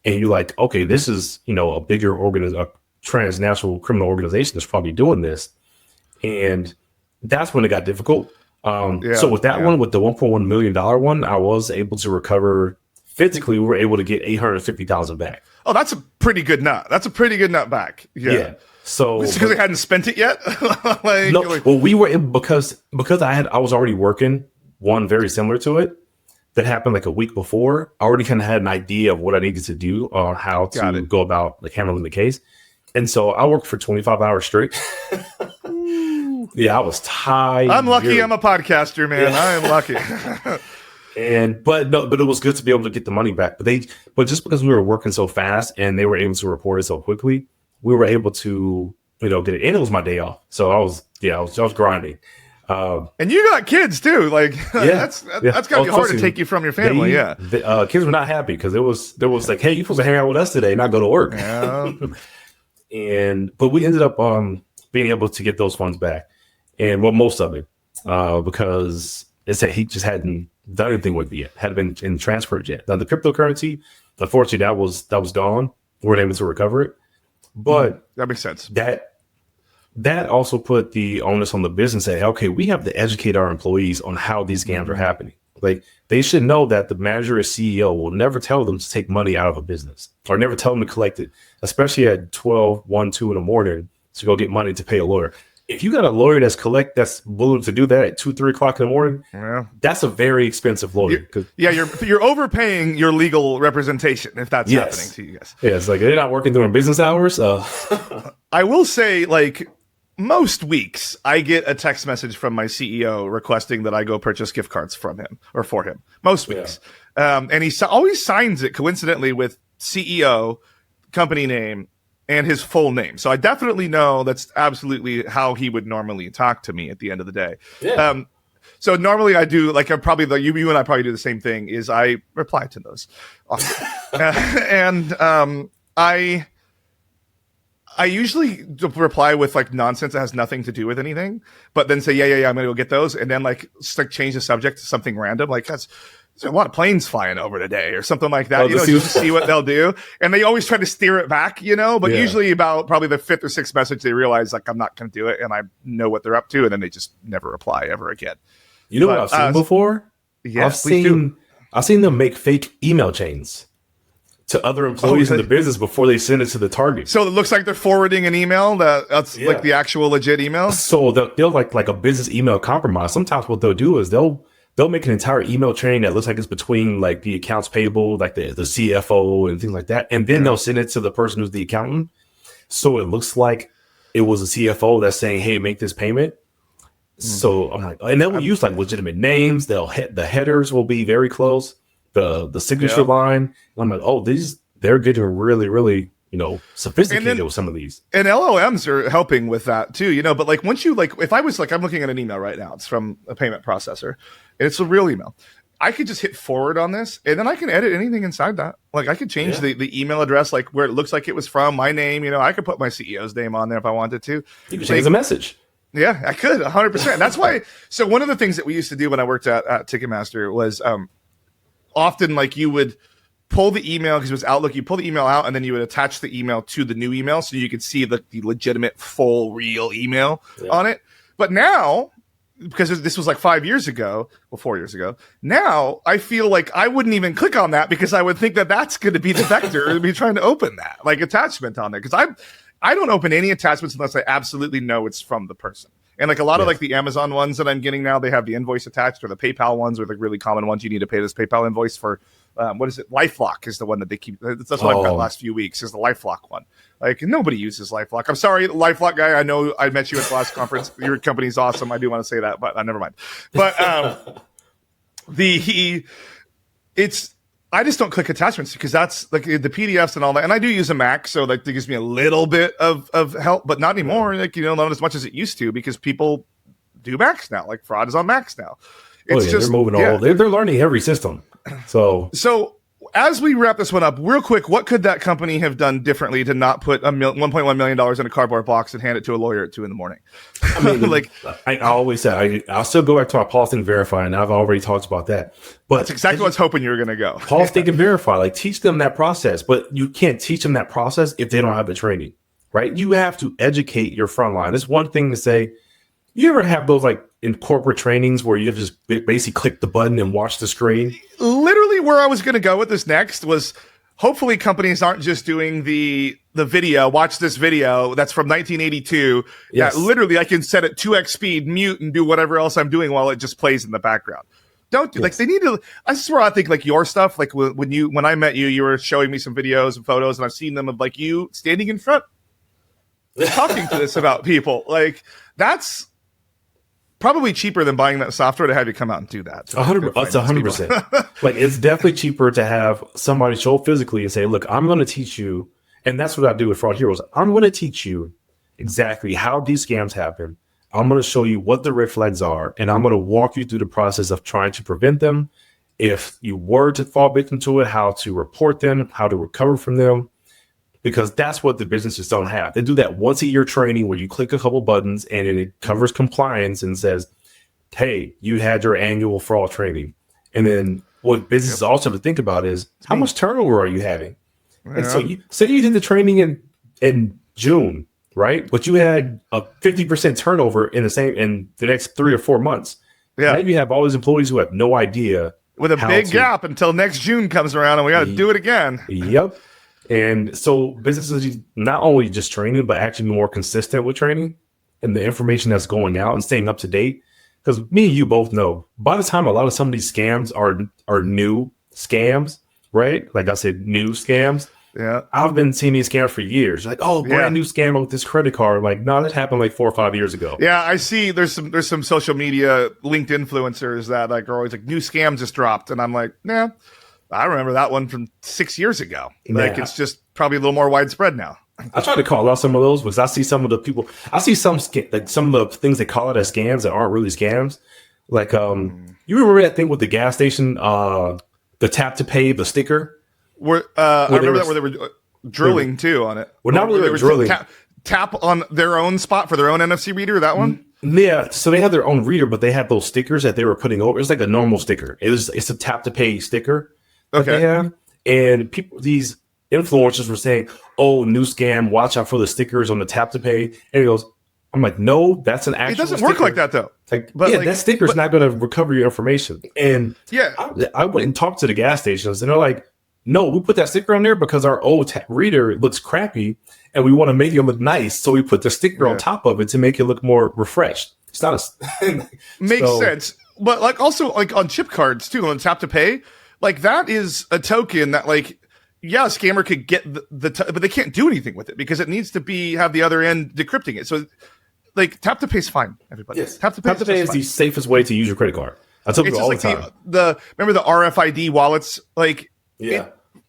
And you're like, okay, this is, a bigger a transnational criminal organization that's probably doing this. And that's when it got difficult. So with that one, with the $1.1 million one, I was able to recover physically. We were able to get $850,000 back. Oh, that's a pretty good nut. That's a pretty good nut back. Yeah. So it's because they hadn't spent it yet. Well, we were because I was already working one very similar to it that happened like a week before. I already kind of had an idea of what I needed to do or how to go about like handling the case. And so I worked for 25 hours straight. Yeah, I was tired. I'm lucky I'm a podcaster, man. I am lucky. But it was good to be able to get the money back. But just because we were working so fast and they were able to report it so quickly, we were able to, get it. And it was my day off. So I was grinding. And you got kids too. Like that's gotta be hard to take you from your family. The kids were not happy because there was like, hey, you're supposed to hang out with us today, not go to work. Yeah. But we ended up being able to get those funds back. And most of it, because it said he just hadn't done anything with it yet, hadn't been transferred yet. Now the cryptocurrency, unfortunately, that was gone. We weren't able to recover it. But that makes sense. That also put the onus on the business that, okay, we have to educate our employees on how these scams are happening. Like they should know that the manager or CEO will never tell them to take money out of a business or never tell them to collect it, especially at 12, 1, 2 in the morning to go get money to pay a lawyer. If you got a lawyer that's willing to do that at 2, 3 o'clock in the morning, that's a very expensive lawyer. You're overpaying your legal representation if that's happening to you guys. Yeah, it's like they're not working during business hours. I will say, like most weeks, I get a text message from my CEO requesting that I go purchase gift cards from him or for him. Most weeks, and he always signs it coincidentally with CEO, company name, and his full name. So I definitely know that's absolutely how he would normally talk to me at the end of the day. Yeah. So normally I do, like I'm probably you and I probably do the same thing, is I reply to those often. And I usually reply with like nonsense that has nothing to do with anything, but then say, yeah, I'm going to go get those. And then like change the subject to something random. Like there's a lot of planes flying over today or something like that, just to see what they'll do. And they always try to steer it back, but usually about probably the 5th or 6th message, they realize like, I'm not going to do it. And I know what they're up to. And then they just never reply ever again. You know what I've seen before? Yeah, I've seen them make fake email chains to other employees in the business before they send it to the target. So it looks like they're forwarding an email that's like the actual legit email. So they'll like a business email compromise. Sometimes what they'll do is they'll make an entire email chain that looks like it's between like the accounts payable, like the CFO and things like that. And then they'll send it to the person who's the accountant. So it looks like it was a CFO that's saying, hey, make this payment. So I'm like, and they'll use like legitimate names. The headers will be very close. The signature line. I'm like, oh, they're getting really, really, sophisticated with some of these. And LLMs are helping with that too, but like once you if I was like, I'm looking at an email right now, it's from a payment processor and it's a real email. I could just hit forward on this and then I can edit anything inside that. Like I could change the email address, like where it looks like it was from, my name, I could put my CEO's name on there if I wanted to. You could change the message. Yeah, I could 100%. That's why. So one of the things that we used to do when I worked at Ticketmaster was often like you would pull the email because it was Outlook. You pull the email out and then you would attach the email to the new email so you could see the legitimate, full, real email on it. But now because this was like 5 years ago, well, 4 years ago. Now I feel like I wouldn't even click on that because I would think that that's going to be the vector to be trying to open that like attachment on there. Because I don't open any attachments unless I absolutely know it's from the person. And like a lot of like the Amazon ones that I'm getting now, they have the invoice attached, or the PayPal ones, or the really common ones. You need to pay this PayPal invoice for. What is it? LifeLock is the one that they keep. That's what I've got the last few weeks. Is the LifeLock one? Like nobody uses LifeLock. I'm sorry, LifeLock guy. I know I met you at the last conference. Your company's awesome. I do want to say that, but never mind. But it's. I just don't click attachments because that's like the PDFs and all that. And I do use a Mac, so like that gives me a little bit of help, but not anymore. Like not as much as it used to because people do Macs now. Like fraud is on Macs now. It's they're moving all. They're learning every system. So as we wrap this one up, real quick, what could that company have done differently to not put $1.1 million in a cardboard box and hand it to a lawyer at 2 a.m? I mean, like I always say, I'll still go back to our pause and verify, and I've already talked about that. But that's exactly what I was hoping you were going to go. Pause, think, and verify. Like teach them that process, but you can't teach them that process if they don't have the training, right? You have to educate your frontline. It's one thing to say. You ever have those like in corporate trainings where you just basically click the button and watch the screen? Literally where I was going to go with this next was hopefully companies aren't just doing the video, watch this video that's from 1982. Yes. That literally I can set it 2x speed, mute, and do whatever else I'm doing while it just plays in the background. Don't do like they need to. I swear I think like your stuff, like when I met you, you were showing me some videos and photos, and I've seen them of like you standing in front talking to this about people. Like that's probably cheaper than buying that software to have you come out and do that. 100%. It's 100%. Like it's definitely cheaper to have somebody show physically and say, "Look, I'm going to teach you," and that's what I do with Fraud Heroes. I'm going to teach you exactly how these scams happen. I'm going to show you what the red flags are, and I'm going to walk you through the process of trying to prevent them. If you were to fall victim to it, how to report them, how to recover from them. Because that's what the businesses don't have. They do that once a year training where you click a couple buttons and it covers compliance and says, hey, you had your annual fraud training. And then what businesses also have to think about is how much turnover are you having? Yeah. And so say you did the training in June, right? But you had a 50% turnover in the next 3 or 4 months. Yeah. Maybe you have all these employees who have no idea. With a big gap until next June comes around and we got to do it again. Yep. And so businesses not only just training, but actually be more consistent with training and the information that's going out and staying up to date. Because me and you both know by the time a lot of some of these scams are new scams, right? Like I said, new scams. Yeah. I've been seeing these scams for years. Like, oh, brand new scam with this credit card. Like, no, that happened like 4 or 5 years ago. Yeah, I see there's some social media linked influencers that like are always like new scam just dropped. And I'm like, nah. I remember that one from 6 years ago. Like it's just probably a little more widespread now. I try to call out some of those because I see some of the people. I see some of the things they call it as scams that aren't really scams. Like you remember that thing with the gas station, the tap to pay, the sticker. I remember that where they were drilling too on it. Well, not really they were drilling. Tap on their own spot for their own NFC reader. That one. Yeah, so they had their own reader, but they had those stickers that they were putting over. It's like a normal sticker. It's a tap to pay sticker. Okay. Yeah. And these influencers were saying, oh, new scam, watch out for the stickers on the tap to pay. And he goes, I'm like, no, that's an actual It doesn't work like that though. Like, that sticker's not going to recover your information. And I went and talked to the gas stations and they're like, no, we put that sticker on there because our old reader looks crappy and we want to make it look nice. So we put the sticker on top of it to make it look more refreshed. It's not makes sense. But like also like on chip cards too, on tap to pay, like that is a token that like, a scammer could get but they can't do anything with it because it needs to have the other end decrypting it. So like tap to pay is fine, everybody. Yes. Tap to pay is the safest way to use your credit card. I tell people all the time. Remember the RFID wallets? Like,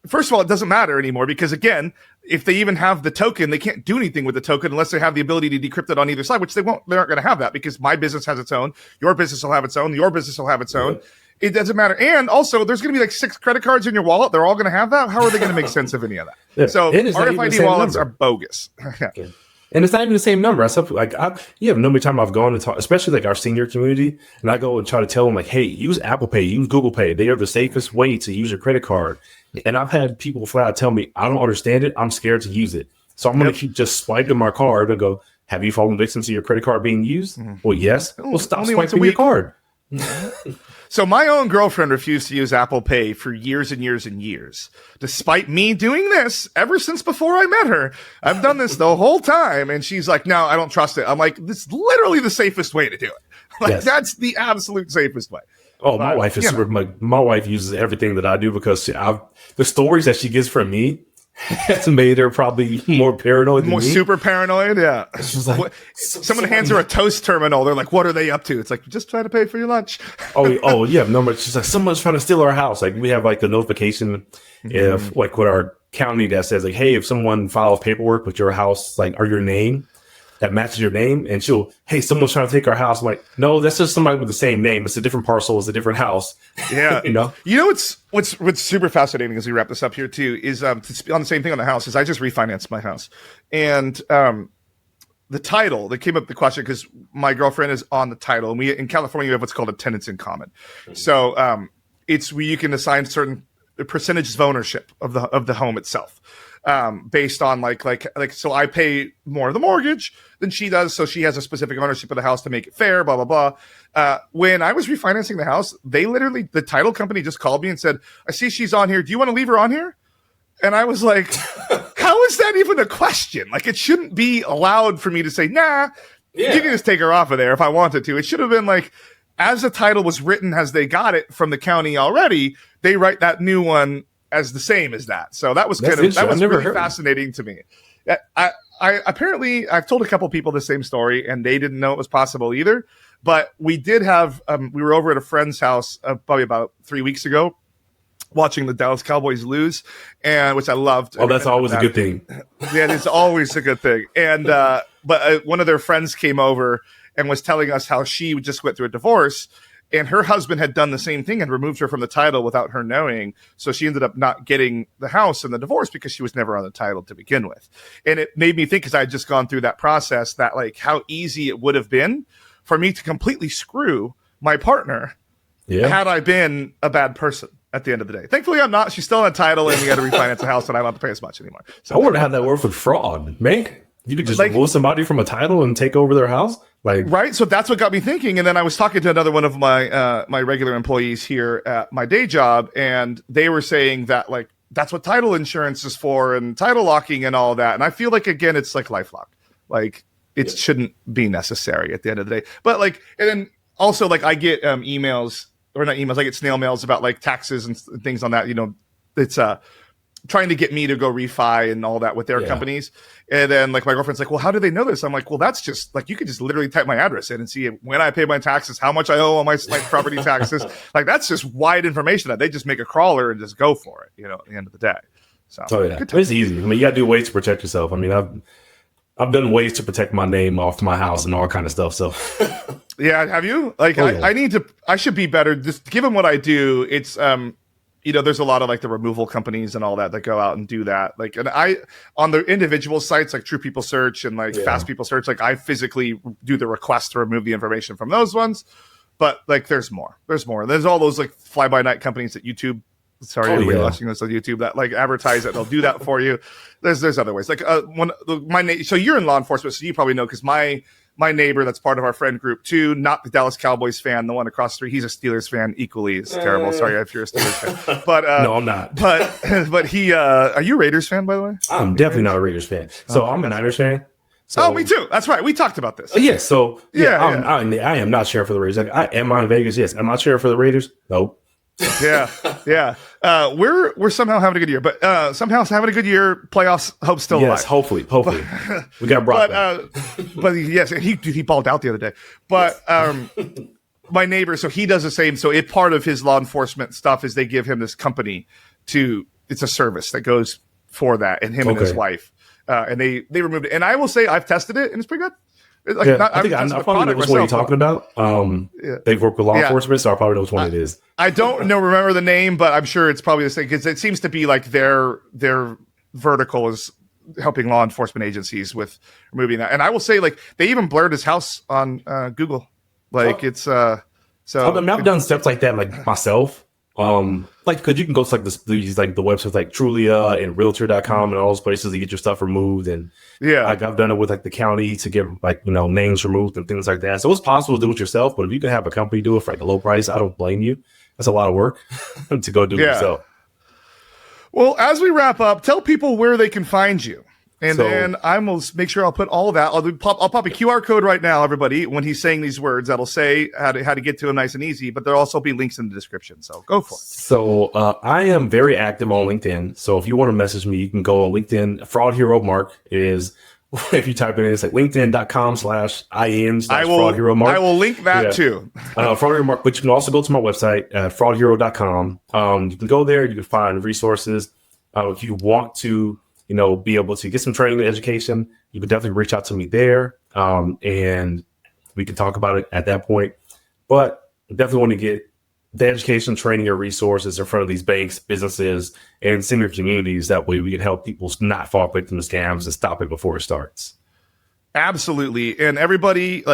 first of all, it doesn't matter anymore because again, if they even have the token, they can't do anything with the token unless they have the ability to decrypt it on either side, which they won't. They aren't going to have that because my business has its own, your business will have its own, your business will have its own. It doesn't matter. And also, there's going to be like 6 credit cards in your wallet. They're all going to have that. How are they going to make sense of any of that? Yeah. So RFID wallets are bogus. And it's not even the same number. You have no time I've gone and talk, especially like our senior community, and I go and try to tell them like, hey, use Apple Pay, use Google Pay. They are the safest way to use your credit card. And I've had people flat out tell me, I don't understand it. I'm scared to use it. So I'm going to keep just swiping my card and go, Have you fallen victim to your credit card being used? Well, yes. Well, stop Only once a swiping your week. card. So my own girlfriend refused to use Apple Pay for years and years and years, despite me doing this ever since before I met her. I've done this the whole time, and she's like, "No, I don't trust it." I'm like, "This is literally the safest way to do it. Like, Yes. that's the absolute safest way." Oh, my wife is super. My wife uses everything that I do because the stories that she gets from me has made her probably more paranoid than me. Super paranoid, yeah. She's like, Someone hands her a Toast terminal. They're like, "What are they up to?" It's like, "Just try to pay for your lunch." oh yeah, no, but she's like, someone's trying to steal our house. Like we have like the notification if like with our county that says like, hey, if someone files paperwork with your house like or your name that matches your name, and hey, someone's trying to take our house. I'm like, no, that's just somebody with the same name. It's a different parcel. It's a different house. Yeah, you know. What's super fascinating as we wrap this up here too is on the same thing on the house is I just refinanced my house, and the title that came up the question because my girlfriend is on the title, and we in California we have what's called a tenants in common. So it's where you can assign certain percentages of ownership of the home itself. Based on like so I pay more of the mortgage than she does, so she has a specific ownership of the house to make it fair, blah blah blah. When I was refinancing the house, the title company just called me and said, "I see she's on here. Do you want to leave her on here?" And I was like, "How is that even a question? Like, it shouldn't be allowed for me to say, nah, you can just take her off of there if I wanted to." It should have been like, as the title was written, as they got it from the county already, they write that new one as the same as that. So that was really fascinating to me. I apparently I've told a couple people the same story and they didn't know it was possible either. But we did have we were over at a friend's house probably about 3 weeks ago watching the Dallas Cowboys lose, and which I loved. Oh, that's always a good thing. Yeah, it's always a good thing. And but one of their friends came over and was telling us how she just went through a divorce. And her husband had done the same thing and removed her from the title without her knowing. So she ended up not getting the house and the divorce because she was never on the title to begin with. And it made me think, because I had just gone through that process, that like how easy it would have been for me to completely screw my partner had I been a bad person at the end of the day. Thankfully, I'm not. She's still on the title and we got to refinance the house and I don't have to pay as much anymore. So I wonder how that works with fraud, man. You could just remove somebody from a title and take over their house. Right. So that's what got me thinking. And then I was talking to another one of my my regular employees here at my day job, and they were saying that like that's what title insurance is for and title locking and all that. And I feel like, again, it's like LifeLock. Like it shouldn't be necessary at the end of the day. But like, and then also like I get emails, or not emails, I get snail mails about like taxes and things on that. You know, it's trying to get me to go refi and all that with their companies. And then like my girlfriend's like, "Well, how do they know this?" I'm like, "Well, that's just like, you could just literally type my address in and see when I pay my taxes, how much I owe on my property taxes." Like that's just wide information that they just make a crawler and just go for it, you know, at the end of the day. So it's easy. I mean, you gotta do ways to protect yourself. I mean, I've done ways to protect my name off my house and all kind of stuff. So yeah, have you? Like I should be better. Just given what I do, it's you know, there's a lot of like the removal companies and all that go out and do that. Like, and I, on the individual sites like True People Search and like Fast People Search, like I physically do the request to remove the information from those ones. But like, there's more. There's all those like fly by night companies that YouTube. Sorry, everybody watching this on YouTube that like advertise it. They'll do that for you. There's other ways. Like so you're in law enforcement, so you probably know, because my neighbor that's part of our friend group too, not the Dallas Cowboys fan, the one across the street, he's a Steelers fan equally. It's terrible. Sorry if you're a Steelers fan. But no, I'm not. But he are you a Raiders fan, by the way? I'm definitely not a Raiders fan. So I'm a Niners fan. So, me too. That's right. We talked about this. So I am not cheering for the Raiders. Like, am I in Vegas? Yes. Am I cheering for the Raiders? Nope. Yeah. We're somehow having a good year, but somehow having a good year. Playoffs hope still alive. Yes, hopefully. We got Brock. But yes, and he balled out the other day. But my neighbor, so he does the same. So part of his law enforcement stuff is they give him this company it's a service that goes for that, and him and his wife, and they removed it. And I will say I've tested it, and it's pretty good. Like, I think I probably know what you're talking about. They work with law enforcement, so I probably know which one it is. I don't remember the name, but I'm sure it's probably the same, because it seems to be like their vertical is helping law enforcement agencies with removing that. And I will say, like, they even blurred his house on Google. Like it's so. I mean, I've done steps like that, like myself. Like, because you can go to like these like the websites like Trulia and Realtor.com and all those places to get your stuff removed. And Yeah. like I've done it with like the county to get like, names removed and things like that. So it's possible to do it yourself, but if you can have a company do it for like a low price, I don't blame you. That's a lot of work to go do it yourself. Well, as we wrap up, tell people where they can find you. And then I will make sure I'll put all of that. I'll pop a QR code right now, everybody, when he's saying these words. That'll say how to get to him nice and easy, but there'll also be links in the description. So go for it. So I am very active on LinkedIn. So if you want to message me, you can go on LinkedIn. Fraud Hero Mark is, if you type it in, it's like linkedin.com/IN/Fraud Hero Mark. I will link that too. Fraud Hero Mark, but you can also go to my website, fraudhero.com. You can go there. You can find resources. If you want to, be able to get some training and education, you can definitely reach out to me there. And we can talk about it at that point. But definitely want to get the education, training, or resources in front of these banks, businesses, and senior communities. That way we can help people not fall victim to scams and stop it before it starts. Absolutely. And everybody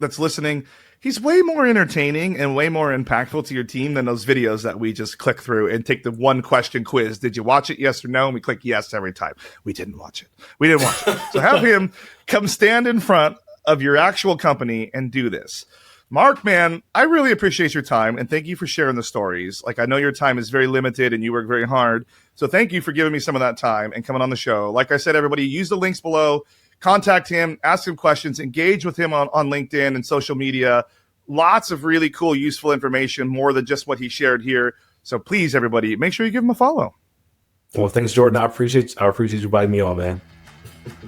that's listening, he's way more entertaining and way more impactful to your team than those videos that we just click through and take the one question quiz. Did you watch it? Yes or no? And we click yes every time. We didn't watch it. So have him come stand in front of your actual company and do this. Mark, man, I really appreciate your time and thank you for sharing the stories. Like, I know your time is very limited and you work very hard. So thank you for giving me some of that time and coming on the show. Like I said, everybody, use the links below. Contact him, ask him questions, engage with him on LinkedIn and social media. Lots of really cool, useful information, more than just what he shared here. So please, everybody, make sure you give him a follow. Well, thanks, Jordan. I appreciate you inviting me on, man.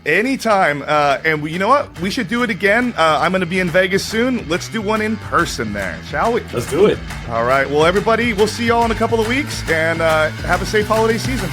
Anytime. And you know what? We should do it again. I'm going to be in Vegas soon. Let's do one in person there, shall we? Let's do it. All right. Well, everybody, we'll see y'all in a couple of weeks and have a safe holiday season.